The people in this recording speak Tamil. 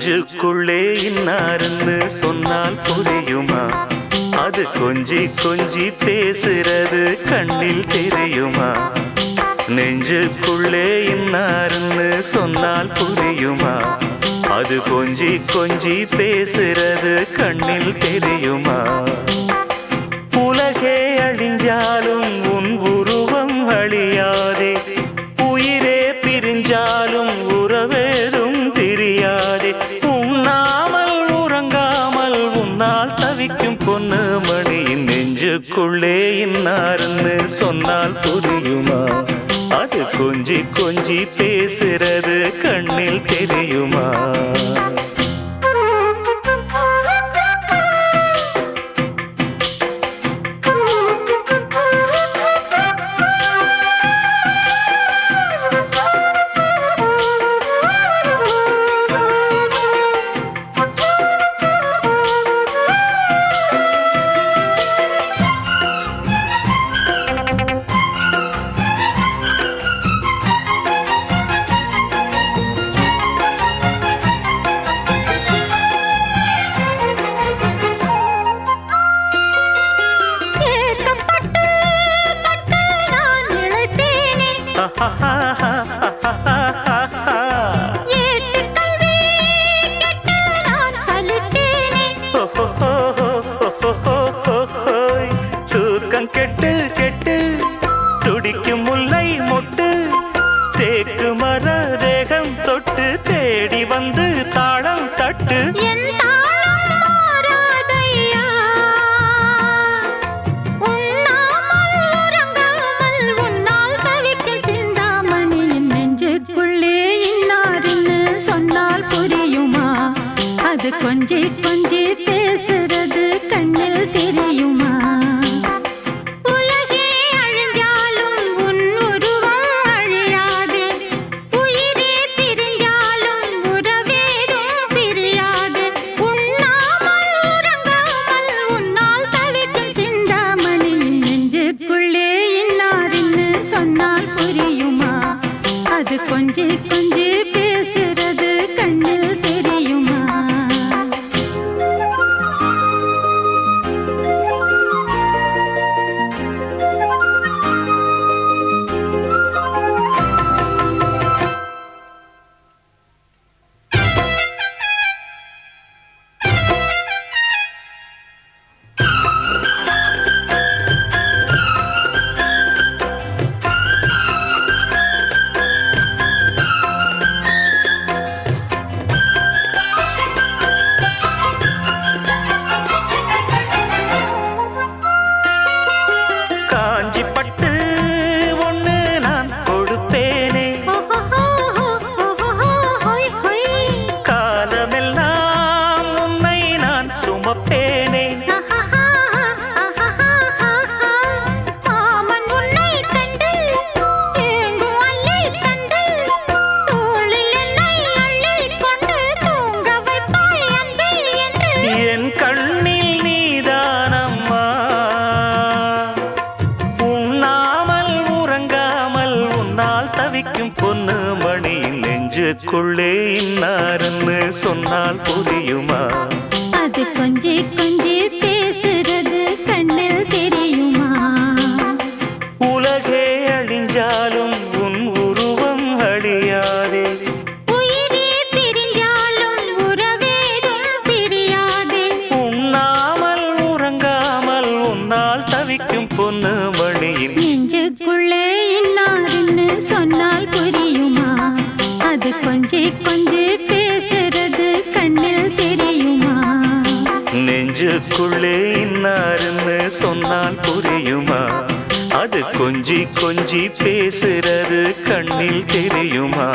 நெஞ்சுக்குள்ளே இன்னாருன்னு சொன்னால் புரியுமா? அது கொஞ்சி கொஞ்சி பேசுறது கண்ணில் தெரியுமா? நெஞ்சுக்குள்ளே இன்னாருன்னு சொன்னால் புரியுமா? அது கொஞ்சி கொஞ்சி பேசுறது கண்ணில் தெரியுமா? உலகே அழிஞ்சாலும் உன் உருவம் அழியாதே, உயிரே பிரிஞ்சாலும் உறவேதும் தெரியாதே. உண்ணாமல் உறங்காமல் உன்னால் தவிக்கும் பொண்ணு மணியின் நெஞ்சுக்குள்ளே இன்னாருன்னு சொன்னால் புரியுமா? அது கொஞ்சி கொஞ்சி பேசுறது கண்ணில் தெரியுமா? தூக்கம் கெட்டு கெட்டு துடிக்கும் முல்லை மொட்டு, தேக்கு மர தேகம் தொட்டு தேடி வந்து தாளம் தட்டு. அது கொஞ்சி கொஞ்சி பேசுறது கண்ணில் தெரியுமா? உலகே அழிஞ்சாலும் உன் உருவம் அழியாது, உயிரே பிரிஞ்சாலும் உறவேதும் பிரியாது. உண்ணாமல் உறங்காமல் உன்னால் தவிக்கும் சிந்தாமணி நெஞ்சுக்குள்ளே இன்னாருன்னு சொன்னால் புரியுமா? அது கொஞ்சி கொஞ்சி பேசுறது கண்ணில் தெரியுமா? பொண்ணு மணியின் நெஞ்சுக்குள்ளே இன்னாருன்னு சொன்னால் புரியுமா? அது கொஞ்சி கொஞ்சி பேசுறது கண்ணில் தெரியுமா? உலகே அழிஞ்சாலும் உன் உருவம் அழியாதே, உயிரே பிரிஞ்சாலும் உறவேதும் பிரியாதே. உண்ணாமல் உறங்காமல் உன்னால் தவிக்கும் பொண்ணு மணியின் நெஞ்சுக்குள்ளே இன்னாருன்னு சொன்னால் புரியுமா? அது கொஞ்சி கொஞ்சி பேசுறது கண்ணில் தெரியுமா? நெஞ்சுக்குள்ளே இன்னாருன்னு சொன்னால் புரியுமா? அது கொஞ்சி கொஞ்சி பேசுறது கண்ணில் தெரியுமா?